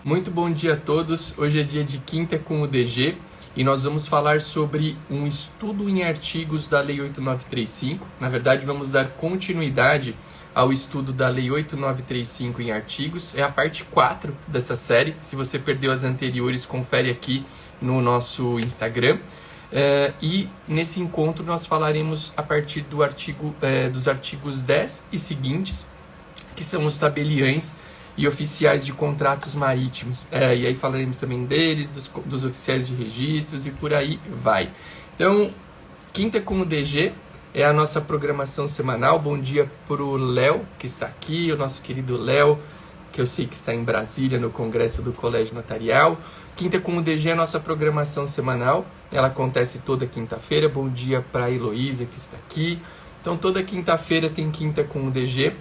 Muito bom dia a todos. Hoje é dia de Quinta com o DG e nós vamos falar sobre um estudo em artigos da Lei 8935. Na verdade, vamos dar continuidade ao estudo da Lei 8935 em artigos. É a parte 4 dessa série. Se você perdeu as anteriores, confere aqui no nosso Instagram. E nesse encontro nós falaremos a partir dos artigos 10 e seguintes, que são os tabeliães e oficiais de contratos marítimos. E aí falaremos também deles, dos oficiais de registros e por aí vai. Então, Quinta com o DG é a nossa programação semanal. Bom dia para o Léo, que está aqui, o nosso querido Léo, que eu sei que está em Brasília, no Congresso do Colégio Notarial. Quinta com o DG é a nossa programação semanal. Ela acontece toda quinta-feira. Bom dia para a Heloísa, que está aqui. Então, toda quinta-feira tem Quinta com o DG.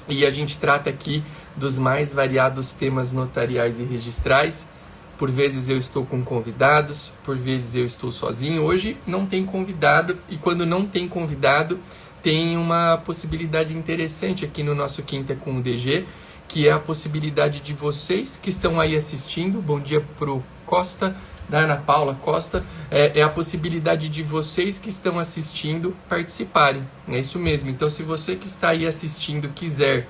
E a gente trata aqui dos mais variados temas notariais e registrais. Por vezes eu estou com convidados, por vezes eu estou sozinho. Hoje não tem convidado, e quando não tem convidado, tem uma possibilidade interessante aqui no nosso Quinta com o DG, que é a possibilidade de vocês que estão aí assistindo. Bom dia pro Costa, da Ana Paula Costa. É a possibilidade de vocês que estão assistindo participarem. É isso mesmo. Então, se você que está aí assistindo quiser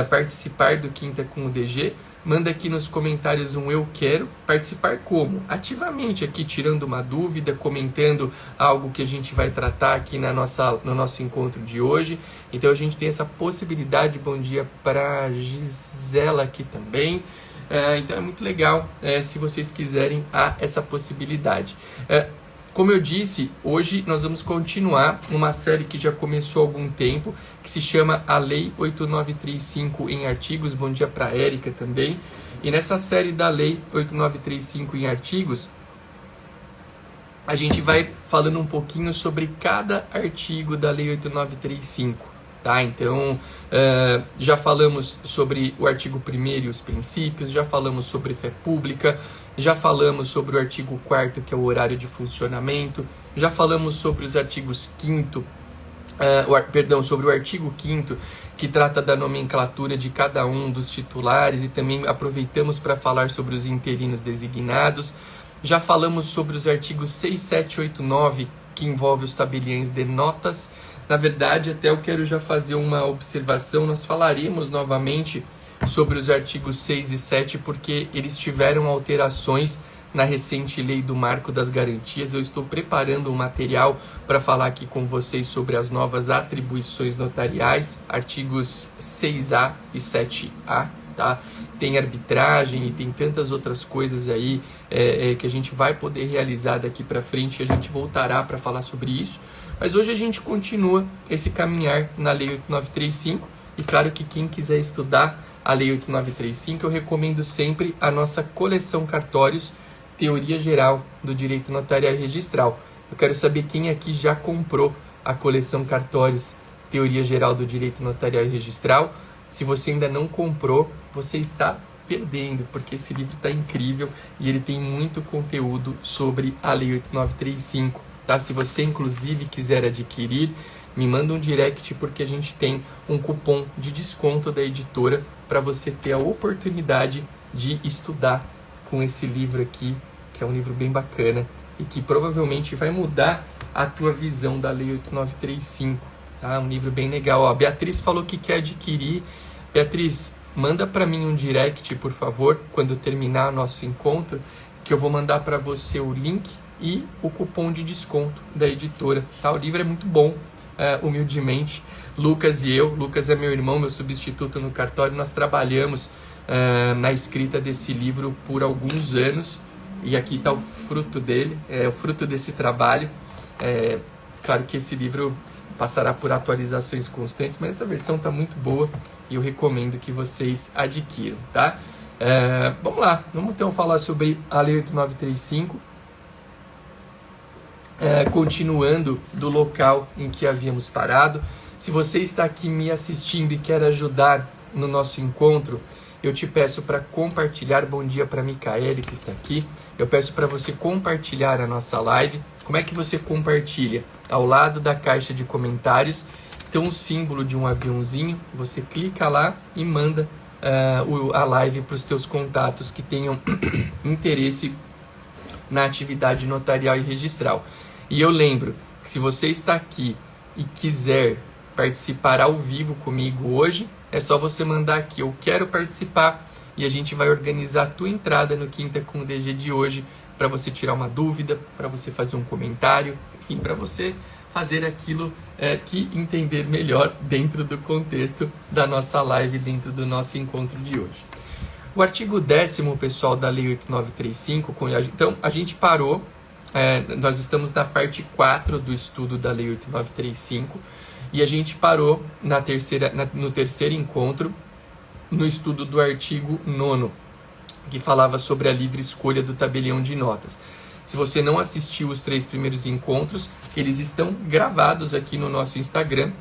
participar do Quinta com o DG, manda aqui nos comentários um eu quero. Participar como? Ativamente aqui, tirando uma dúvida, comentando algo que a gente vai tratar aqui no nosso encontro de hoje. Então a gente tem essa possibilidade. Bom dia para Gisela aqui também. Então é muito legal se vocês quiserem essa possibilidade. Como eu disse, hoje nós vamos continuar uma série que já começou há algum tempo, que se chama A Lei 8935 em Artigos. Bom dia para a Érica também. E nessa série da Lei 8935 em Artigos, a gente vai falando um pouquinho sobre cada artigo da Lei 8935. Tá? Então, já falamos sobre o artigo 1º e os princípios, já falamos sobre fé pública, já falamos sobre o artigo 4º, que é o horário de funcionamento, já falamos sobre os artigos 5º, sobre o artigo 5º, que trata da nomenclatura de cada um dos titulares, e também aproveitamos para falar sobre os interinos designados. Já falamos sobre os artigos 6, 7, 8, 9, que envolve os tabeliães de notas. Na verdade, até eu quero já fazer uma observação. Nós falaremos novamente sobre os artigos 6 e 7, porque eles tiveram alterações na recente lei do Marco das Garantias. Eu estou preparando um material para falar aqui com vocês sobre as novas atribuições notariais, artigos 6A e 7A, tá? Tem arbitragem e tem tantas outras coisas aí que a gente vai poder realizar daqui para frente, e a gente voltará para falar sobre isso. Mas hoje a gente continua esse caminhar na Lei 8935, e claro que quem quiser estudar a Lei 8935, eu recomendo sempre a nossa coleção Cartórios, Teoria Geral do Direito Notarial e Registral. Eu quero saber quem aqui já comprou a coleção Cartórios, Teoria Geral do Direito Notarial e Registral. Se você ainda não comprou, você está perdendo, porque esse livro está incrível e ele tem muito conteúdo sobre a Lei 8935. Tá? Se você, inclusive, quiser adquirir, me manda um direct, porque a gente tem um cupom de desconto da editora para você ter a oportunidade de estudar com esse livro aqui, que é um livro bem bacana e que provavelmente vai mudar a tua visão da Lei 8935. Tá? Um livro bem legal. A Beatriz falou que quer adquirir. Beatriz, manda para mim um direct, por favor, quando terminar nosso encontro, que eu vou mandar para você o link e o cupom de desconto da editora. Tá? O livro é muito bom, humildemente. Lucas e eu, Lucas é meu irmão, meu substituto no cartório, nós trabalhamos na escrita desse livro por alguns anos, e aqui está o fruto dele, o fruto desse trabalho. Claro que esse livro passará por atualizações constantes, mas essa versão está muito boa e eu recomendo que vocês adquiram, tá? Vamos lá, vamos então falar sobre a Lei 8935, continuando do local em que havíamos parado. Se você está aqui me assistindo e quer ajudar no nosso encontro, eu te peço para compartilhar. Bom dia para a Micaele, que está aqui. Eu peço para você compartilhar a nossa live. Como é que você compartilha? Ao lado da caixa de comentários tem um símbolo de um aviãozinho. Você clica lá e manda a live para os teus contatos que tenham interesse na atividade notarial e registral. E eu lembro que se você está aqui e quiser participar ao vivo comigo hoje, é só você mandar aqui, eu quero participar, e a gente vai organizar a tua entrada no Quinta com o DG de hoje, para você tirar uma dúvida, para você fazer um comentário, enfim, para você fazer aquilo que entender melhor dentro do contexto da nossa live, dentro do nosso encontro de hoje. O artigo 10º, pessoal, da Lei 8935, então a gente parou, nós estamos na parte 4 do estudo da Lei 8935, e a gente parou no terceiro encontro, no estudo do artigo 9º, que falava sobre a livre escolha do tabelião de notas. Se você não assistiu os 3 primeiros encontros, eles estão gravados aqui no nosso Instagram.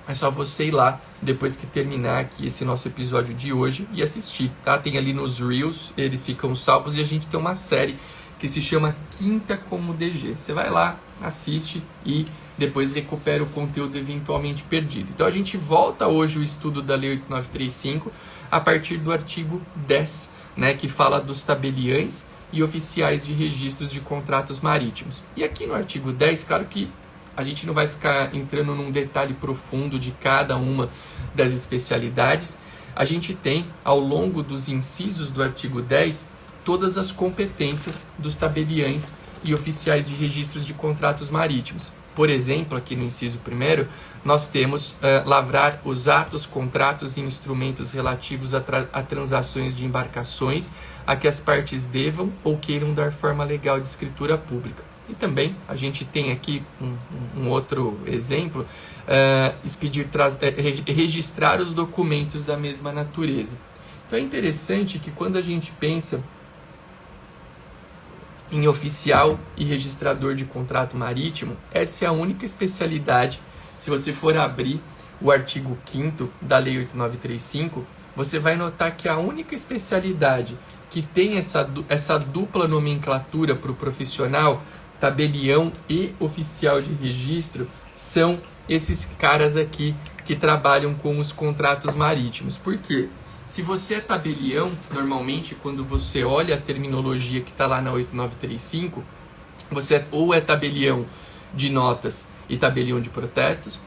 É só você ir lá, depois que terminar aqui esse nosso episódio de hoje, e assistir, tá? Tem ali nos Reels, eles ficam salvos, e a gente tem uma série que se chama Quinta como DG. Você vai lá, assiste e depois recupera o conteúdo eventualmente perdido. Então a gente volta hoje o estudo da Lei 8935 a partir do artigo 10, né, que fala dos tabeliães e oficiais de registros de contratos marítimos. E aqui no artigo 10, claro que a gente não vai ficar entrando num detalhe profundo de cada uma das especialidades. A gente tem, ao longo dos incisos do artigo 10, todas as competências dos tabeliães e oficiais de registros de contratos marítimos. Por exemplo, aqui no inciso 1º, nós temos lavrar os atos, contratos e instrumentos relativos a transações de embarcações a que as partes devam ou queiram dar forma legal de escritura pública. E também a gente tem aqui um outro exemplo, registrar os documentos da mesma natureza. Então é interessante que quando a gente pensa em oficial e registrador de contrato marítimo, essa é a única especialidade. Se você for abrir o artigo 5º da Lei 8935, você vai notar que a única especialidade que tem essa dupla nomenclatura para o profissional, tabelião e oficial de registro, são esses caras aqui que trabalham com os contratos marítimos. Por quê? Se você é tabelião, normalmente, quando você olha a terminologia que está lá na 8935, você ou é tabelião de notas e tabelião de protestos,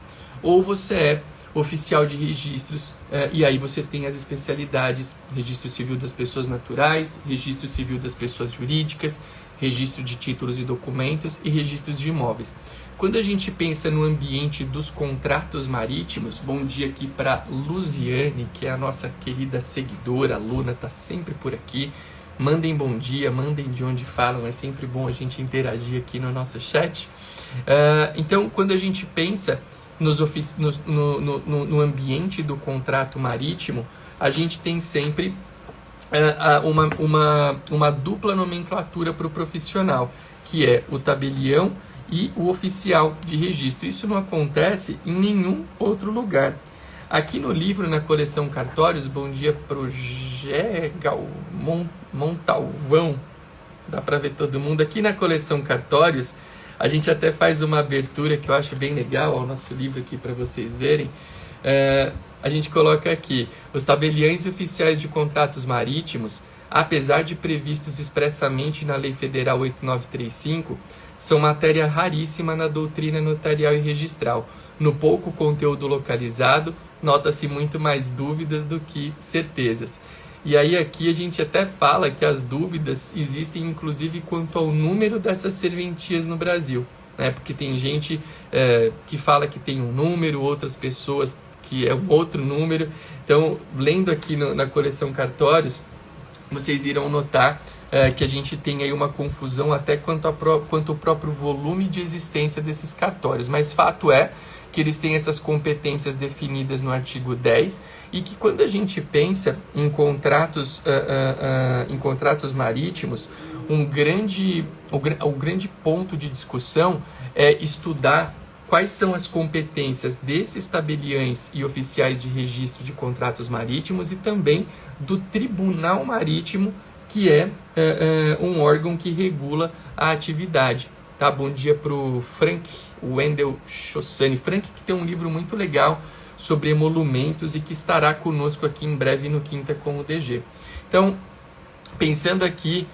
ou você é oficial de registros, e aí você tem as especialidades: registro civil das pessoas naturais, registro civil das pessoas jurídicas, registro de títulos e documentos e registros de imóveis. Quando a gente pensa no ambiente dos contratos marítimos, bom dia aqui para Luziane, que é a nossa querida seguidora, aluna, está sempre por aqui. Mandem bom dia, mandem de onde falam, é sempre bom a gente interagir aqui no nosso chat. Então, quando a gente pensa no ambiente do contrato marítimo, a gente tem sempre uma dupla nomenclatura para o profissional, que é o tabelião e o oficial de registro. Isso não acontece em nenhum outro lugar. Aqui no livro, na coleção Cartórios, bom dia pro Gégal Montalvão, dá para ver todo mundo. Aqui na coleção Cartórios, a gente até faz uma abertura que eu acho bem legal ao nosso livro aqui para vocês verem. A gente coloca aqui: os tabeliães e oficiais de contratos marítimos, apesar de previstos expressamente na Lei Federal 8935, são matéria raríssima na doutrina notarial e registral. No pouco conteúdo localizado, nota-se muito mais dúvidas do que certezas. E aí aqui a gente até fala que as dúvidas existem inclusive quanto ao número dessas serventias no Brasil, né? Porque tem gente que fala que tem um número, outras pessoas que é um outro número. Então, lendo aqui na coleção Cartórios, vocês irão notar que a gente tem aí uma confusão até quanto ao próprio volume de existência desses cartórios. Mas fato é que eles têm essas competências definidas no artigo 10 e que quando a gente pensa em contratos marítimos, o grande ponto de discussão é estudar quais são as competências desses tabeliães e oficiais de registro de contratos marítimos e também do Tribunal Marítimo, que é um órgão que regula a atividade. Tá? Bom dia para o Frank Wendel Chossani. Frank, que tem um livro muito legal, sobre emolumentos e que estará conosco aqui em breve no Quinta com o DG. Então, pensando aqui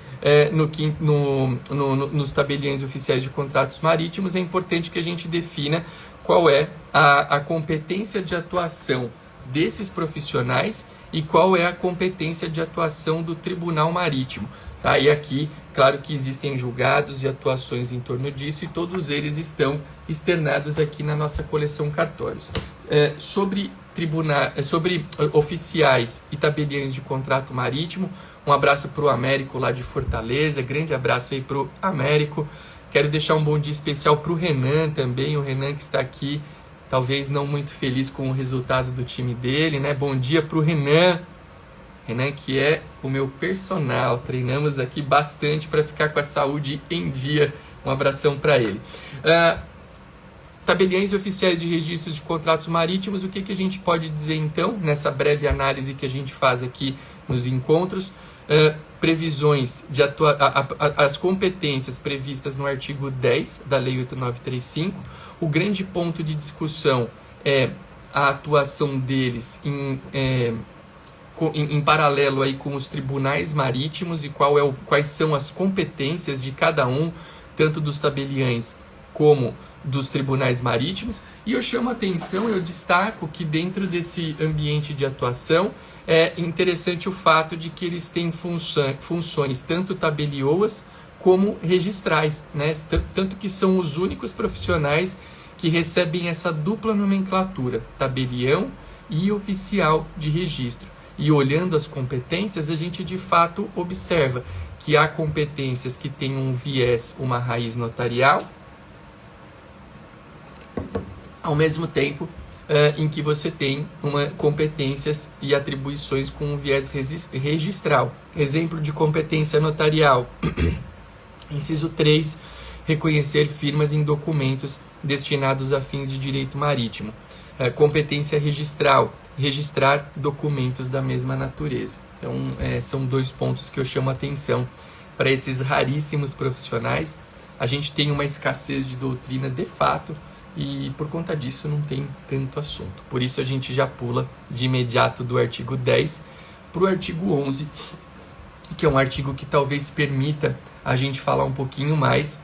nos tabeliões oficiais de contratos marítimos, é importante que a gente defina qual é a competência de atuação desses profissionais e qual é a competência de atuação do Tribunal Marítimo. Tá? E aqui, claro que existem julgados e atuações em torno disso, e todos eles estão externados aqui na nossa coleção Cartórios. Sobre oficiais e tabeliões de contrato marítimo, um abraço para o Américo lá de Fortaleza, grande abraço aí para o Américo. Quero deixar um bom dia especial para o Renan também, o Renan que está aqui, talvez não muito feliz com o resultado do time dele, né? Bom dia para o Renan, que é o meu personal, treinamos aqui bastante para ficar com a saúde em dia, um abração para ele. Tabeliões oficiais de registros de contratos marítimos, o que a gente pode dizer então, nessa breve análise que a gente faz aqui nos encontros? Previsões de as competências previstas no artigo 10 da Lei 8935. O grande ponto de discussão é a atuação deles em paralelo aí com os tribunais marítimos e quais são as competências de cada um, tanto dos tabeliães como dos tribunais marítimos. E eu chamo a atenção, eu destaco que dentro desse ambiente de atuação é interessante o fato de que eles têm funções tanto tabelioas como registrais, né? Tanto que são os únicos profissionais que recebem essa dupla nomenclatura, tabelião e oficial de registro. E olhando as competências, a gente de fato observa que há competências que têm um viés, uma raiz notarial, ao mesmo tempo em que você tem competências e atribuições com um viés registral. Exemplo de competência notarial. Inciso 3, reconhecer firmas em documentos destinados a fins de direito marítimo. Competência registral, registrar documentos da mesma natureza. Então, são dois pontos que eu chamo a atenção para esses raríssimos profissionais. A gente tem uma escassez de doutrina de fato, e por conta disso não tem tanto assunto. Por isso a gente já pula de imediato do artigo 10 para o artigo 11, que é um artigo que talvez permita a gente falar um pouquinho mais,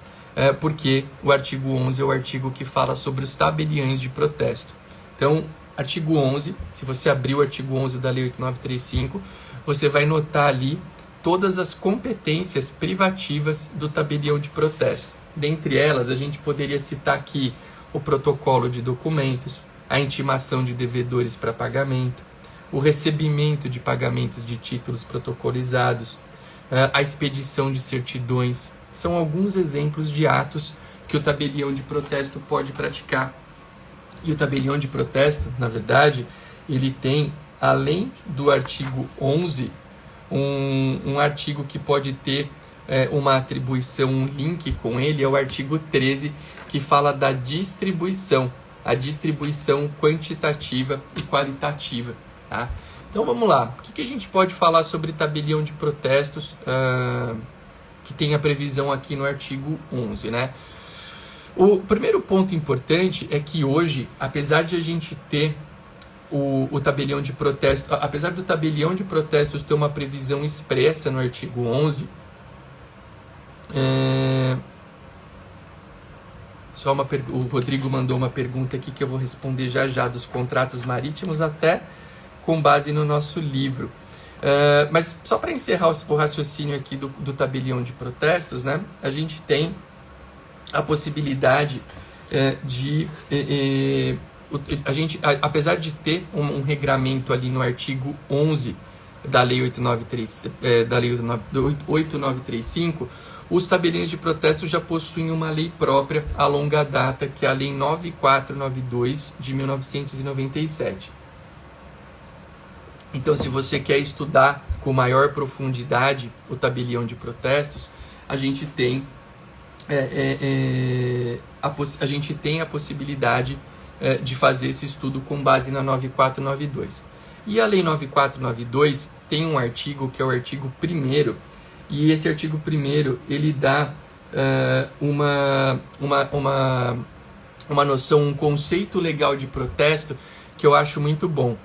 porque o artigo 11 é o artigo que fala sobre os tabeliões de protesto. Então, artigo 11, se você abrir o artigo 11 da Lei 8935, você vai notar ali todas as competências privativas do tabelião de protesto. Dentre elas, a gente poderia citar aqui o protocolo de documentos, a intimação de devedores para pagamento, o recebimento de pagamentos de títulos protocolizados, a expedição de certidões. São alguns exemplos de atos que o tabelião de protesto pode praticar. E o tabelião de protesto, na verdade, ele tem, além do artigo 11, um artigo que pode ter uma atribuição, um link com ele, é o artigo 13, que fala da distribuição, a distribuição quantitativa e qualitativa. Tá? Então vamos lá, o que a gente pode falar sobre tabelião de protestos, que tem a previsão aqui no artigo 11, né? O primeiro ponto importante é que hoje, apesar de a gente ter o tabelião de protesto, apesar do tabelião de protestos ter uma previsão expressa no artigo 11, o Rodrigo mandou uma pergunta aqui que eu vou responder já dos contratos marítimos, até com base no nosso livro. Mas só para encerrar o raciocínio aqui do tabelião de protestos, né, a gente tem a possibilidade apesar de ter um regramento ali no artigo 11 da Lei 8935, os tabeliões de protesto já possuem uma lei própria a longa data, que é a Lei 9492 de 1997. Então, se você quer estudar com maior profundidade o tabelião de protestos, a gente tem a possibilidade de fazer esse estudo com base na 9492. E a Lei 9492 tem um artigo que é o artigo 1º, e esse artigo 1º ele dá uma noção, um conceito legal de protesto que eu acho muito bom.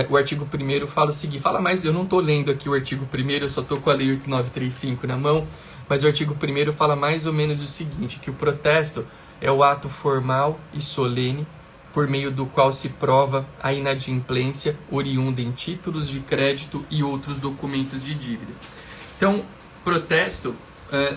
O artigo 1º fala o seguinte, fala mais, eu não estou lendo aqui o artigo 1º, eu só estou com a Lei 8935 na mão, mas o artigo 1º fala mais ou menos o seguinte, que o protesto é o ato formal e solene por meio do qual se prova a inadimplência oriunda em títulos de crédito e outros documentos de dívida. Então, protesto,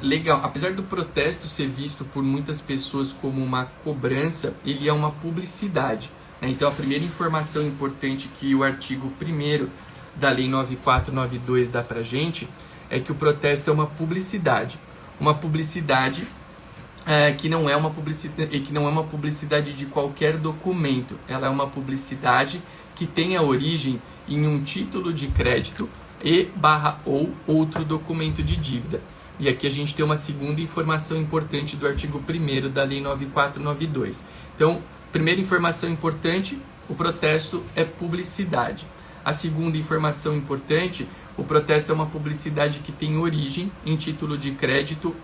legal, apesar do protesto ser visto por muitas pessoas como uma cobrança, ele é uma publicidade. Então, a primeira informação importante que o artigo 1º da Lei 9492 dá pra gente é que o protesto é uma publicidade. Uma publicidade que não é uma publicidade de qualquer documento. Ela é uma publicidade que tem a origem em um título de crédito ou outro documento de dívida. E aqui a gente tem uma segunda informação importante do artigo 1º da Lei 9492. Então, primeira informação importante, o protesto é publicidade. A segunda informação importante, o protesto é uma publicidade que tem origem em título de crédito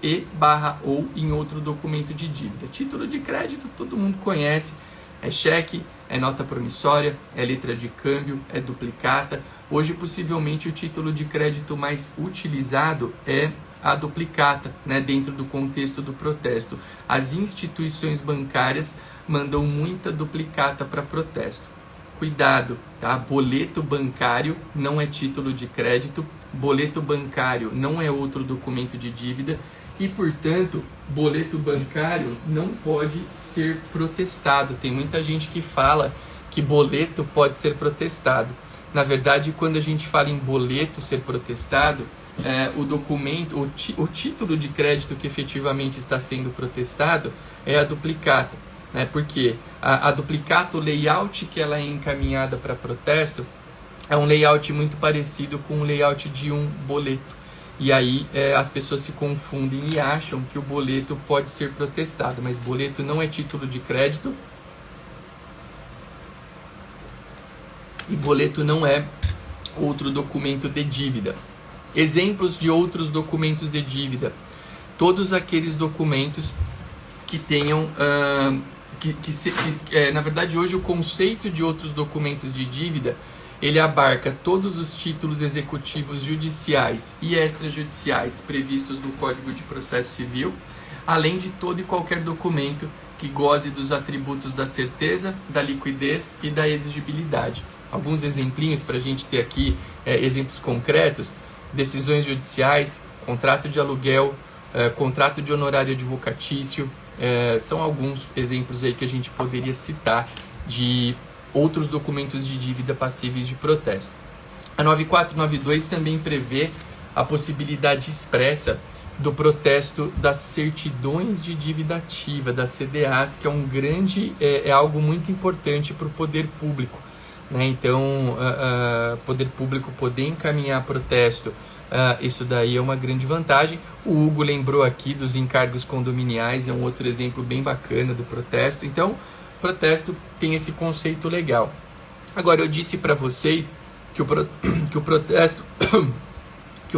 ou em outro documento de dívida. Título de crédito todo mundo conhece, é cheque, é nota promissória, é letra de câmbio, é duplicata. Hoje, possivelmente, o título de crédito mais utilizado é a duplicata, dentro do contexto do protesto. As instituições bancárias mandam muita duplicata para protesto. Cuidado, tá? Boleto bancário não é título de crédito, boleto bancário não é outro documento de dívida e, portanto, boleto bancário não pode ser protestado. Tem muita gente que fala que boleto pode ser protestado. Na verdade, quando a gente fala em boleto ser protestado, o documento, o título de crédito que efetivamente está sendo protestado é a duplicata. Porque a duplicata, o layout que ela é encaminhada para protesto, é um layout muito parecido com o layout de um boleto. E aí as pessoas se confundem e acham que o boleto pode ser protestado, mas boleto não é título de crédito e boleto não é outro documento de dívida. Exemplos de outros documentos de dívida: todos aqueles documentos que tenham na verdade, hoje o conceito de outros documentos de dívida, ele abarca todos os títulos executivos judiciais e extrajudiciais previstos no Código de Processo Civil, além de todo e qualquer documento que goze dos atributos da certeza, da liquidez e da exigibilidade. Alguns exemplinhos para a gente ter aqui, exemplos concretos: decisões judiciais, contrato de aluguel, contrato de honorário advocatício. São alguns exemplos aí que a gente poderia citar de outros documentos de dívida passíveis de protesto. A 9492 também prevê a possibilidade expressa do protesto das certidões de dívida ativa, das CDAs, que é algo muito importante para o poder público. Então, poder público poder encaminhar protesto, isso daí é uma grande vantagem. O Hugo lembrou aqui dos encargos condominiais, é um outro exemplo bem bacana do protesto. Então, o protesto tem esse conceito legal. Agora, eu disse para vocês que o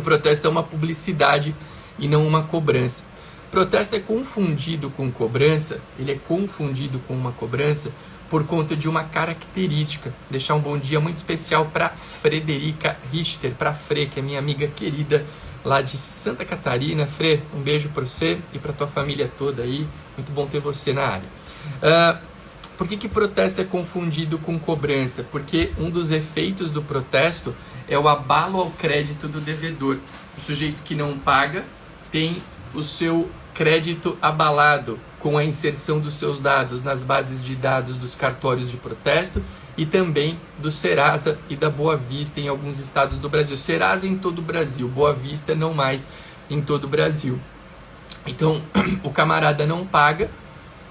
protesto é uma publicidade e não uma cobrança. Protesto é confundido com cobrança, ele é confundido com uma cobrança por conta de uma característica. Deixar um bom dia muito especial para Frederica Richter, para Fre, que é minha amiga querida lá de Santa Catarina. Fre, um beijo para você e para tua família toda aí. Muito bom ter você na área. Por que protesto é confundido com cobrança? Porque um dos efeitos do protesto é o abalo ao crédito do devedor. O sujeito que não paga tem o seu crédito abalado com a inserção dos seus dados nas bases de dados dos cartórios de protesto e também do Serasa e da Boa Vista em alguns estados do Brasil. Serasa em todo o Brasil, Boa Vista não mais em todo o Brasil. Então, o camarada não paga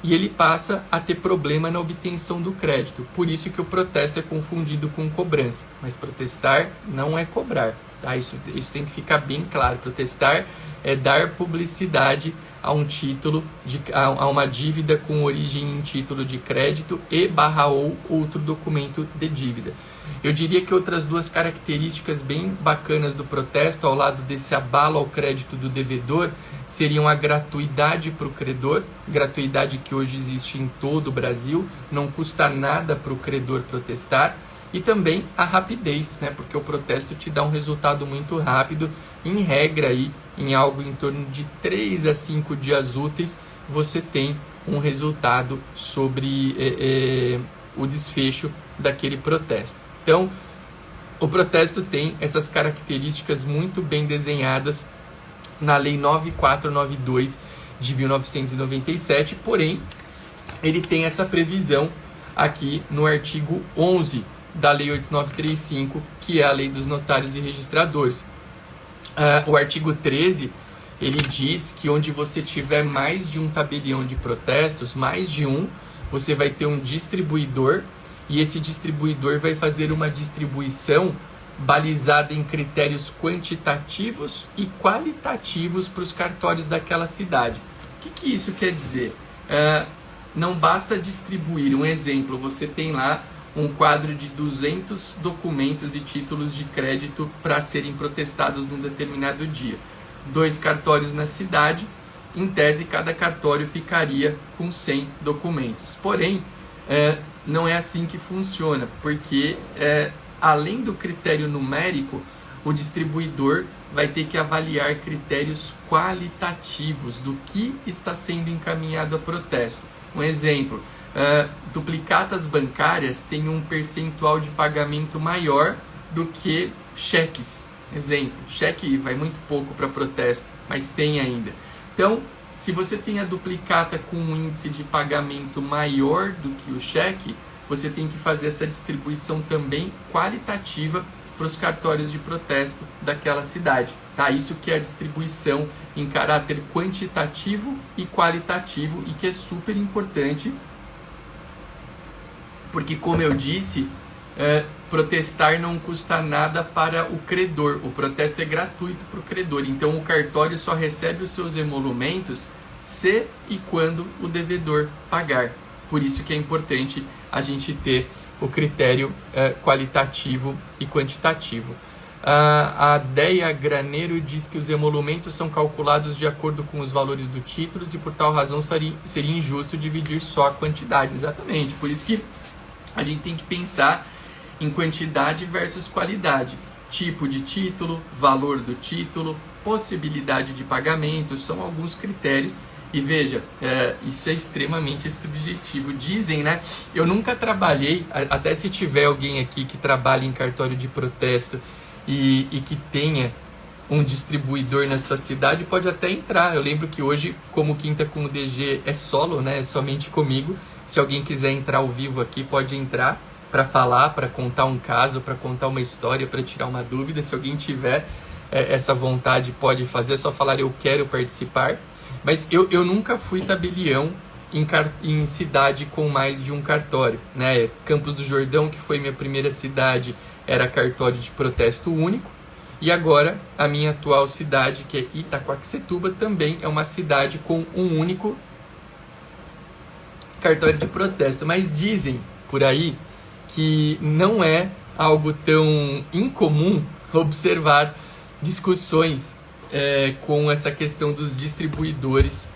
e ele passa a ter problema na obtenção do crédito. Por isso que o protesto é confundido com cobrança. Mas protestar não é cobrar, tá? Isso tem que ficar bem claro. Protestar é dar publicidade a um título, a uma dívida com origem em título de crédito ou outro documento de dívida. Eu diria que outras duas características bem bacanas do protesto, ao lado desse abalo ao crédito do devedor, seriam a gratuidade para o credor, gratuidade que hoje existe em todo o Brasil, não custa nada para o credor protestar, e também a rapidez, né? Porque o protesto te dá um resultado muito rápido, em regra aí, em algo em torno de 3 a 5 dias úteis, você tem um resultado sobre o desfecho daquele protesto. Então, o protesto tem essas características muito bem desenhadas na Lei 9492 de 1997, porém, ele tem essa previsão aqui no artigo 11 da Lei 8935, que é a Lei dos Notários e Registradores. O artigo 13, ele diz que onde você tiver mais de um tabelião de protestos, mais de um, você vai ter um distribuidor, e esse distribuidor vai fazer uma distribuição balizada em critérios quantitativos e qualitativos para os cartórios daquela cidade. O que isso quer dizer? Não basta distribuir, um exemplo, você tem lá um quadro de 200 documentos e títulos de crédito para serem protestados num determinado dia. 2 cartórios na cidade, em tese cada cartório ficaria com 100 documentos. Porém, não é assim que funciona, porque além do critério numérico, o distribuidor vai ter que avaliar critérios qualitativos do que está sendo encaminhado a protesto. Um exemplo, duplicatas bancárias têm um percentual de pagamento maior do que cheques. Exemplo, cheque vai muito pouco para protesto, mas tem ainda. Então, se você tem a duplicata com um índice de pagamento maior do que o cheque, você tem que fazer essa distribuição também qualitativa para os cartórios de protesto daquela cidade. Tá? Isso que é a distribuição em caráter quantitativo e qualitativo, e que é super importante, porque, como eu disse, protestar não custa nada para o credor. O protesto é gratuito para o credor. Então, o cartório só recebe os seus emolumentos se e quando o devedor pagar. Por isso que é importante a gente ter o critério qualitativo e quantitativo. A Deia Graneiro diz que os emolumentos são calculados de acordo com os valores dos títulos e por tal razão seria injusto dividir só a quantidade. Exatamente, por isso que a gente tem que pensar em quantidade versus qualidade. Tipo de título, valor do título, possibilidade de pagamento, são alguns critérios. E veja, isso é extremamente subjetivo. Dizem, né? Eu nunca trabalhei, até se tiver alguém aqui que trabalha em cartório de protesto e que tenha um distribuidor na sua cidade, pode até entrar. Eu lembro que hoje, como Quinta com o DG é solo, né? É somente comigo. Se alguém quiser entrar ao vivo aqui, pode entrar para falar, para contar um caso, para contar uma história, para tirar uma dúvida. Se alguém tiver essa vontade, pode fazer. É só falar eu quero participar. Mas eu nunca fui tabelião em cidade com mais de um cartório, né? Campos do Jordão, que foi minha primeira cidade, era cartório de protesto único. E agora, a minha atual cidade, que é Itaquaquecetuba, também é uma cidade com um único cartório de protesto. Mas dizem por aí que não é algo tão incomum observar discussões com essa questão dos distribuidores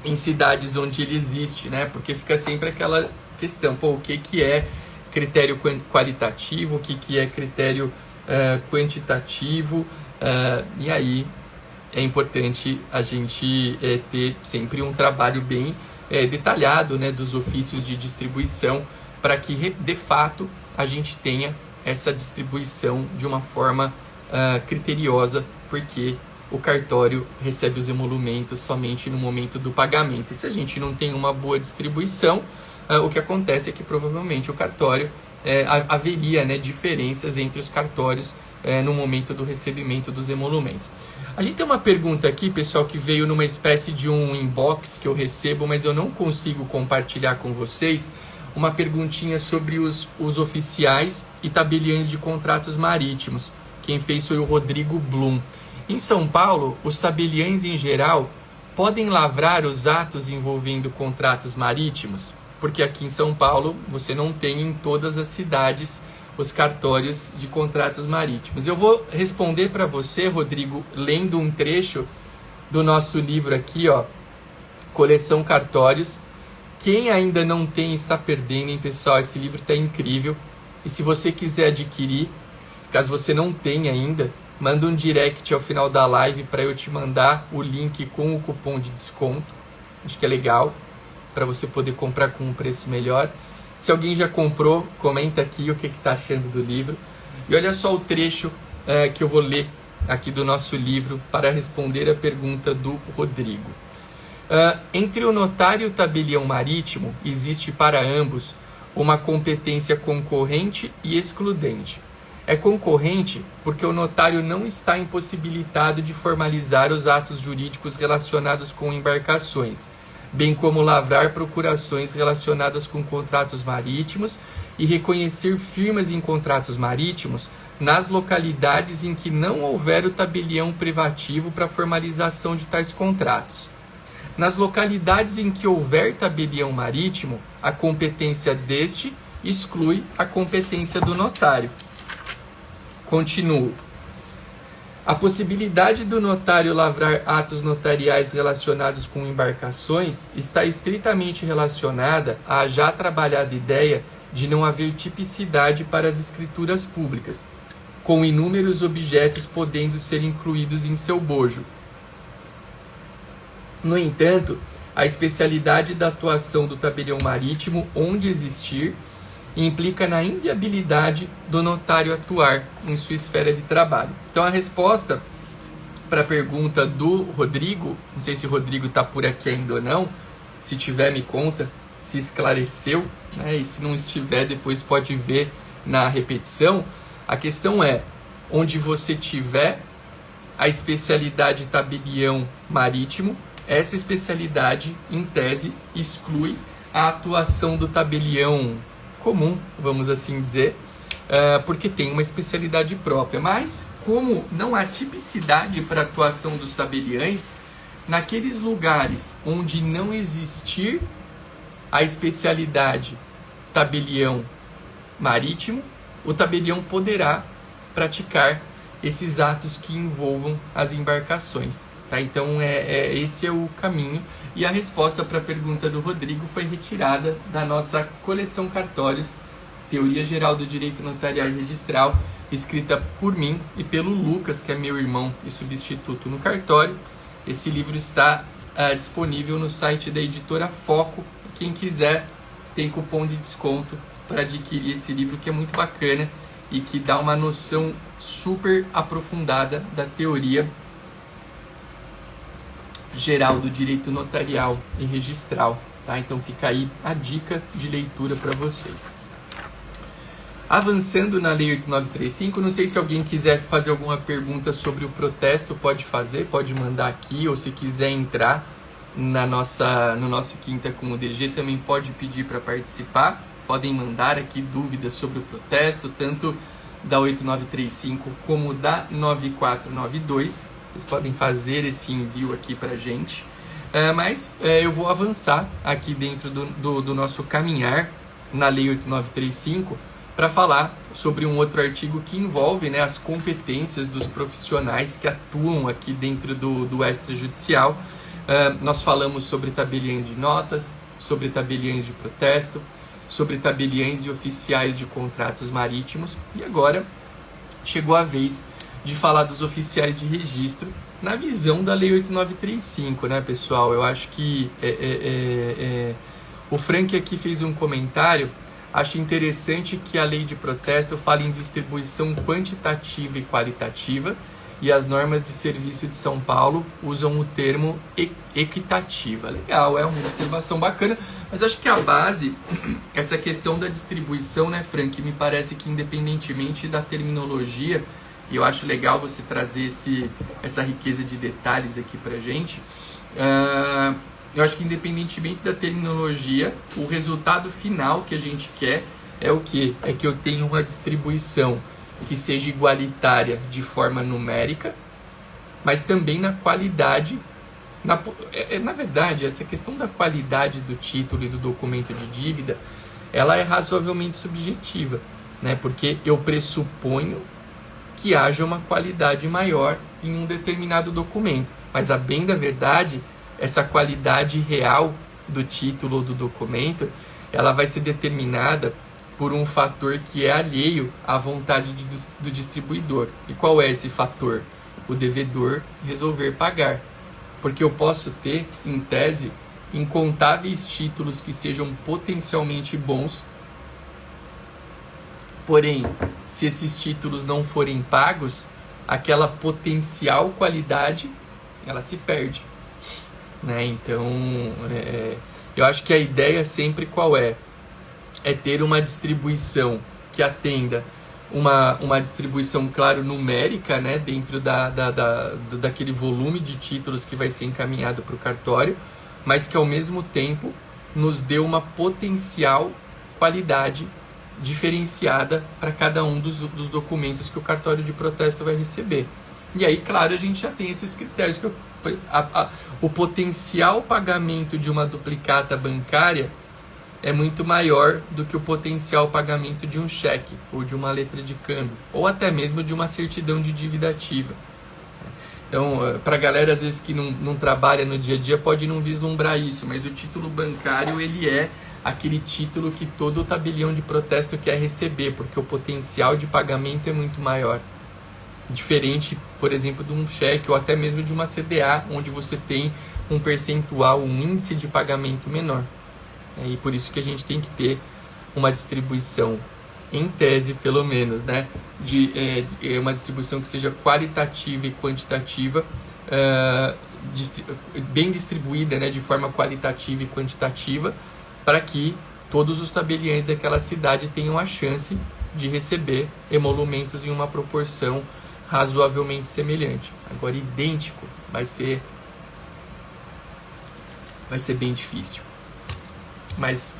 em cidades onde ele existe, né? Porque fica sempre aquela questão, pô, o que é critério qualitativo, o que é critério quantitativo, e aí é importante a gente ter sempre um trabalho bem detalhado, né, dos ofícios de distribuição, para que de fato a gente tenha essa distribuição de uma forma criteriosa, porque o cartório recebe os emolumentos somente no momento do pagamento. E se a gente não tem uma boa distribuição, o que acontece é que provavelmente o cartório haveria, né, diferenças entre os cartórios no momento do recebimento dos emolumentos. A gente tem uma pergunta aqui, pessoal, que veio numa espécie de um inbox que eu recebo, mas eu não consigo compartilhar com vocês. Uma perguntinha sobre os oficiais e tabeliães de contratos marítimos. Quem fez foi o Rodrigo Blum. Em São Paulo, os tabeliães em geral podem lavrar os atos envolvendo contratos marítimos? Porque aqui em São Paulo você não tem em todas as cidades os cartórios de contratos marítimos. Eu vou responder para você, Rodrigo, lendo um trecho do nosso livro aqui, ó, Coleção Cartórios. Quem ainda não tem está perdendo, hein, pessoal? Esse livro está incrível. E se você quiser adquirir, caso você não tenha ainda, manda um direct ao final da live para eu te mandar o link com o cupom de desconto. Acho que é legal para você poder comprar com um preço melhor. Se alguém já comprou, comenta aqui o que está achando do livro. E olha só o trecho que eu vou ler aqui do nosso livro para responder a pergunta do Rodrigo. Entre o notário e o tabelião marítimo, existe para ambos uma competência concorrente e excludente. É concorrente porque o notário não está impossibilitado de formalizar os atos jurídicos relacionados com embarcações, bem como lavrar procurações relacionadas com contratos marítimos e reconhecer firmas em contratos marítimos nas localidades em que não houver o tabelião privativo para formalização de tais contratos. Nas localidades em que houver tabelião marítimo, a competência deste exclui a competência do notário. Continuo. A possibilidade do notário lavrar atos notariais relacionados com embarcações está estritamente relacionada à já trabalhada ideia de não haver tipicidade para as escrituras públicas, com inúmeros objetos podendo ser incluídos em seu bojo. No entanto, a especialidade da atuação do tabelião marítimo, onde existir, implica na inviabilidade do notário atuar em sua esfera de trabalho. Então a resposta para a pergunta do Rodrigo, não sei se o Rodrigo está por aqui ainda ou não, se tiver me conta, se esclareceu, né? E se não estiver depois pode ver na repetição. A questão é, onde você tiver a especialidade tabelião marítimo, essa especialidade em tese exclui a atuação do tabelião comum, vamos assim dizer, porque tem uma especialidade própria. Mas, como não há tipicidade para a atuação dos tabeliães, naqueles lugares onde não existir a especialidade tabelião marítimo, o tabelião poderá praticar esses atos que envolvam as embarcações. Tá? Então, esse é o caminho. E a resposta para a pergunta do Rodrigo foi retirada da nossa coleção Cartórios, Teoria Geral do Direito Notarial e Registral, escrita por mim e pelo Lucas, que é meu irmão e substituto no cartório. Esse livro está disponível no site da editora Foco. Quem quiser tem cupom de desconto para adquirir esse livro, que é muito bacana e que dá uma noção super aprofundada da teoria geral do direito notarial e registral, tá? Então fica aí a dica de leitura para vocês. Avançando na Lei 8935, não sei se alguém quiser fazer alguma pergunta sobre o protesto, pode fazer, pode mandar aqui, ou se quiser entrar no nosso Quinta com o DG, também pode pedir para participar. Podem mandar aqui dúvidas sobre o protesto, tanto da 8935 como da 9492. Vocês podem fazer esse envio aqui para a gente. Mas eu vou avançar aqui dentro do nosso caminhar na Lei 8935 para falar sobre um outro artigo que envolve, né, as competências dos profissionais que atuam aqui dentro do extrajudicial. Nós falamos sobre tabeliães de notas, sobre tabeliães de protesto, sobre tabeliães e oficiais de contratos marítimos. E agora chegou a vez de falar dos oficiais de registro na visão da Lei 8935, né, pessoal? Eu acho que o Frank aqui fez um comentário. Acho interessante que a lei de protesto fala em distribuição quantitativa e qualitativa, e as normas de serviço de São Paulo usam o termo equitativa. Legal, é uma observação bacana, mas acho que a base, essa questão da distribuição, né, Frank, me parece que independentemente da terminologia, e eu acho legal você trazer essa riqueza de detalhes aqui pra gente, eu acho que independentemente da terminologia, o resultado final que a gente quer é o quê? É que eu tenha uma distribuição que seja igualitária de forma numérica, mas também na qualidade. Na verdade, essa questão da qualidade do título e do documento de dívida, ela é razoavelmente subjetiva, né? Porque eu pressuponho que haja uma qualidade maior em um determinado documento. Mas a bem da verdade, essa qualidade real do título ou do documento, ela vai ser determinada por um fator que é alheio à vontade do distribuidor. E qual é esse fator? O devedor resolver pagar. Porque eu posso ter, em tese, incontáveis títulos que sejam potencialmente bons, porém, se esses títulos não forem pagos, aquela potencial qualidade, ela se perde. Né? Então, eu acho que a ideia sempre qual é? É ter uma distribuição que atenda uma distribuição, claro, numérica, né? Dentro daquele volume de títulos que vai ser encaminhado para o cartório, mas que ao mesmo tempo nos dê uma potencial qualidade diferenciada para cada um dos documentos que o cartório de protesto vai receber. E aí, claro, a gente já tem esses critérios. O potencial pagamento de uma duplicata bancária é muito maior do que o potencial pagamento de um cheque, ou de uma letra de câmbio, ou até mesmo de uma certidão de dívida ativa. Então, para a galera às vezes que não trabalha no dia a dia, pode não vislumbrar isso, mas o título bancário, ele é aquele título que todo o tabelião de protesto quer receber, porque o potencial de pagamento é muito maior. Diferente, por exemplo, de um cheque, ou até mesmo de uma CDA, onde você tem um percentual, um índice de pagamento menor. E por isso que a gente tem que ter uma distribuição, em tese pelo menos, né? Uma distribuição que seja qualitativa e quantitativa, bem distribuída, né? De forma qualitativa e quantitativa, para que todos os tabeliães daquela cidade tenham a chance de receber emolumentos em uma proporção razoavelmente semelhante. Agora, idêntico vai ser bem difícil. Mas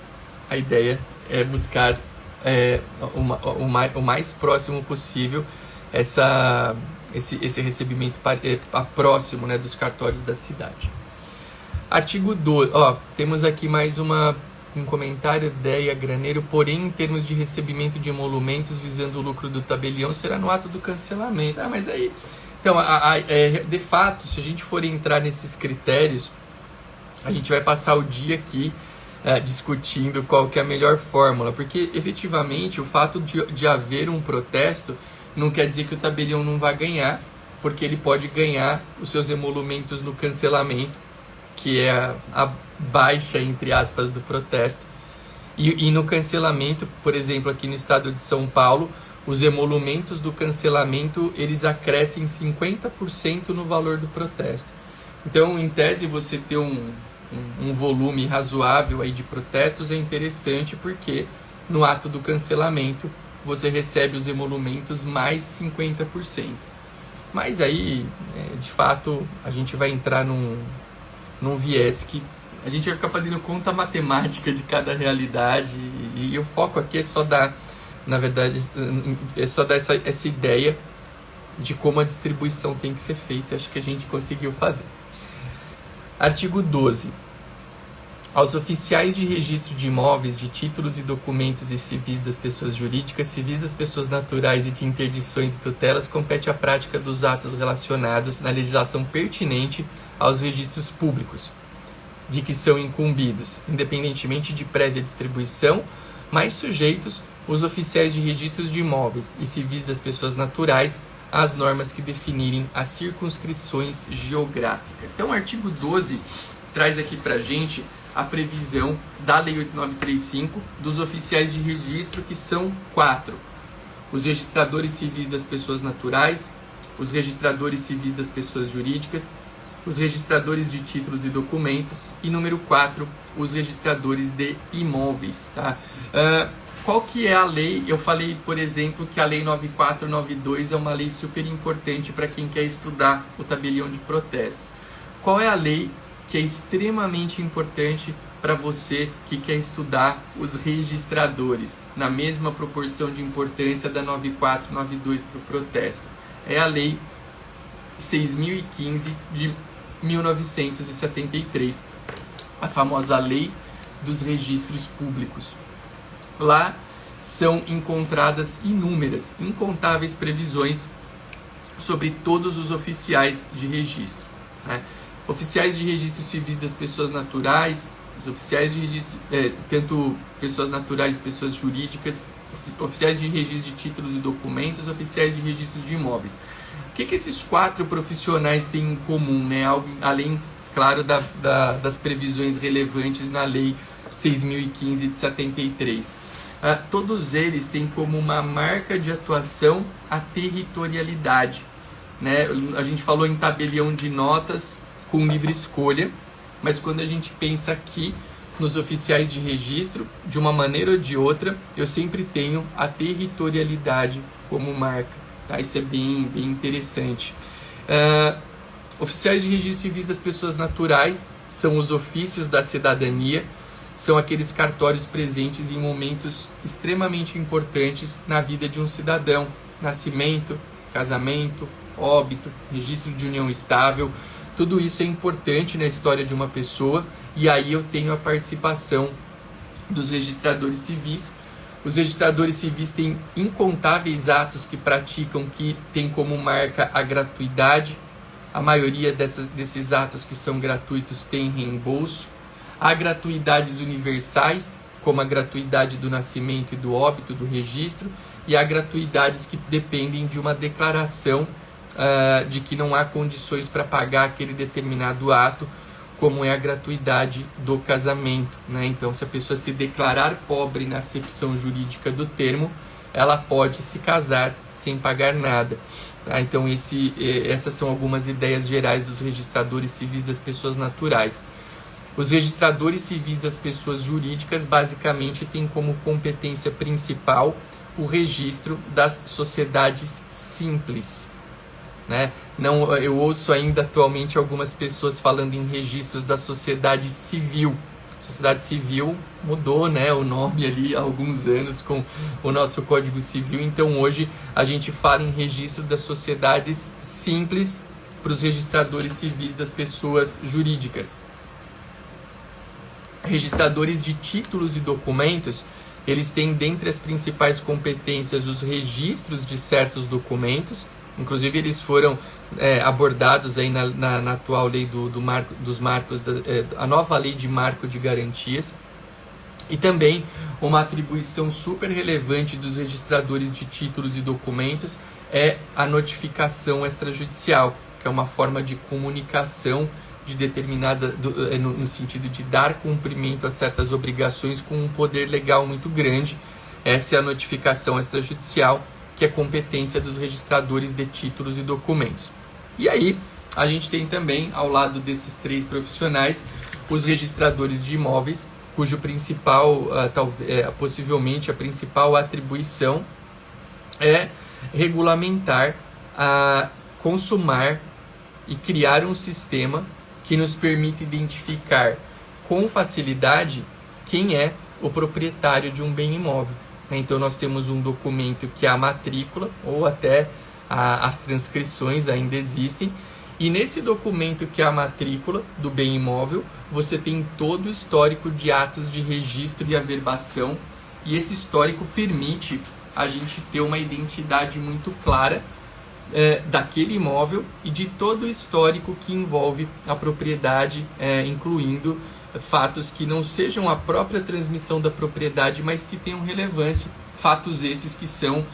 a ideia é buscar o mais próximo possível esse recebimento próximo, né, dos cartórios da cidade. Artigo 2. Temos aqui mais um comentário, ideia graneiro, porém em termos de recebimento de emolumentos visando o lucro do tabelião será no ato do cancelamento. Mas aí... Então, de fato, se a gente for entrar nesses critérios, a gente vai passar o dia aqui discutindo qual que é a melhor fórmula, porque efetivamente o fato de haver um protesto não quer dizer que o tabelião não vai ganhar, porque ele pode ganhar os seus emolumentos no cancelamento, que é a baixa, entre aspas, do protesto. E no cancelamento, por exemplo, aqui no estado de São Paulo, os emolumentos do cancelamento, eles acrescem 50% no valor do protesto. Então, em tese, você ter um volume razoável aí de protestos é interessante, porque no ato do cancelamento você recebe os emolumentos mais 50%. Mas aí, de fato, a gente vai entrar num viés que a gente vai ficar fazendo conta matemática de cada realidade, e o foco aqui é só dar, na verdade, essa ideia de como a distribuição tem que ser feita. Acho que a gente conseguiu fazer. Artigo 12. Aos oficiais de registro de imóveis, de títulos e documentos e civis das pessoas jurídicas, civis das pessoas naturais e de interdições e tutelas, compete a prática dos atos relacionados na legislação pertinente aos registros públicos, de que são incumbidos, independentemente de prévia distribuição, mais sujeitos os oficiais de registros de imóveis e civis das pessoas naturais às normas que definirem as circunscrições geográficas. Então, o artigo 12 traz aqui para a gente a previsão da Lei 8935 dos oficiais de registro, que são 4. Os registradores civis das pessoas naturais, os registradores civis das pessoas jurídicas, os registradores de títulos e documentos, e número 4, os registradores de imóveis. Tá? Qual que é a lei? Eu falei, por exemplo, que a Lei 9492 é uma lei super importante para quem quer estudar o tabelião de protestos. Qual é a lei que é extremamente importante para você que quer estudar os registradores, na mesma proporção de importância da 9492 para o protesto? É a Lei 6.015 de 1973, a famosa Lei dos Registros Públicos. Lá são encontradas incontáveis previsões sobre todos os oficiais de registro. né? Oficiais de registro civis das pessoas naturais, os oficiais de registro, tanto pessoas naturais e pessoas jurídicas, oficiais de registro de títulos e documentos, oficiais de registro de imóveis. O que esses 4 profissionais têm em comum, né? Algo além, claro, das previsões relevantes na Lei 6.015 de 73. Todos eles têm como uma marca de atuação a territorialidade, né? A gente falou em tabelião de notas com livre escolha, mas quando a gente pensa aqui nos oficiais de registro, de uma maneira ou de outra, eu sempre tenho a territorialidade como marca, tá? Isso é bem interessante. Oficiais de registro civis das pessoas naturais são os ofícios da cidadania, são aqueles cartórios presentes em momentos extremamente importantes na vida de um cidadão: nascimento, casamento, óbito, registro de união estável. Tudo isso é importante na história de uma pessoa, e aí eu tenho a participação dos registradores civis. Os registradores civis têm incontáveis atos que praticam, que tem como marca a gratuidade. A maioria desses atos que são gratuitos tem reembolso. Há gratuidades universais, como a gratuidade do nascimento e do óbito, do registro, e há gratuidades que dependem de uma declaração de que não há condições para pagar aquele determinado ato, como é a gratuidade do casamento, né? Então, se a pessoa se declarar pobre na acepção jurídica do termo, ela pode se casar sem pagar nada, tá? Então, essas são algumas ideias gerais dos registradores civis das pessoas naturais. Os registradores civis das pessoas jurídicas basicamente têm como competência principal o registro das sociedades simples, né? Não, eu ouço ainda atualmente algumas pessoas falando em registros da sociedade civil. Sociedade civil mudou, né, o nome ali há alguns anos com o nosso Código Civil. Então hoje a gente fala em registro das sociedades simples para os registradores civis das pessoas jurídicas. Registradores de títulos e documentos, eles têm dentre as principais competências os registros de certos documentos. Inclusive eles foram abordados aí na atual lei dos marcos, a nova lei de marco de garantias. E também uma atribuição super relevante dos registradores de títulos e documentos é a notificação extrajudicial, que é uma forma de comunicação de determinada, no sentido de dar cumprimento a certas obrigações com um poder legal muito grande. Essa é a notificação extrajudicial, que é competência dos registradores de títulos e documentos. E aí, a gente tem também, ao lado desses 3 profissionais, os registradores de imóveis, cujo principal, possivelmente a principal atribuição é regulamentar, consumar e criar um sistema que nos permite identificar com facilidade quem é o proprietário de um bem imóvel. Então nós temos um documento que é a matrícula, ou até as transcrições ainda existem, e nesse documento que é a matrícula do bem imóvel, você tem todo o histórico de atos de registro e averbação, e esse histórico permite a gente ter uma identidade muito clara daquele imóvel e de todo o histórico que envolve a propriedade, incluindo fatos que não sejam a própria transmissão da propriedade, mas que tenham relevância, fatos esses que são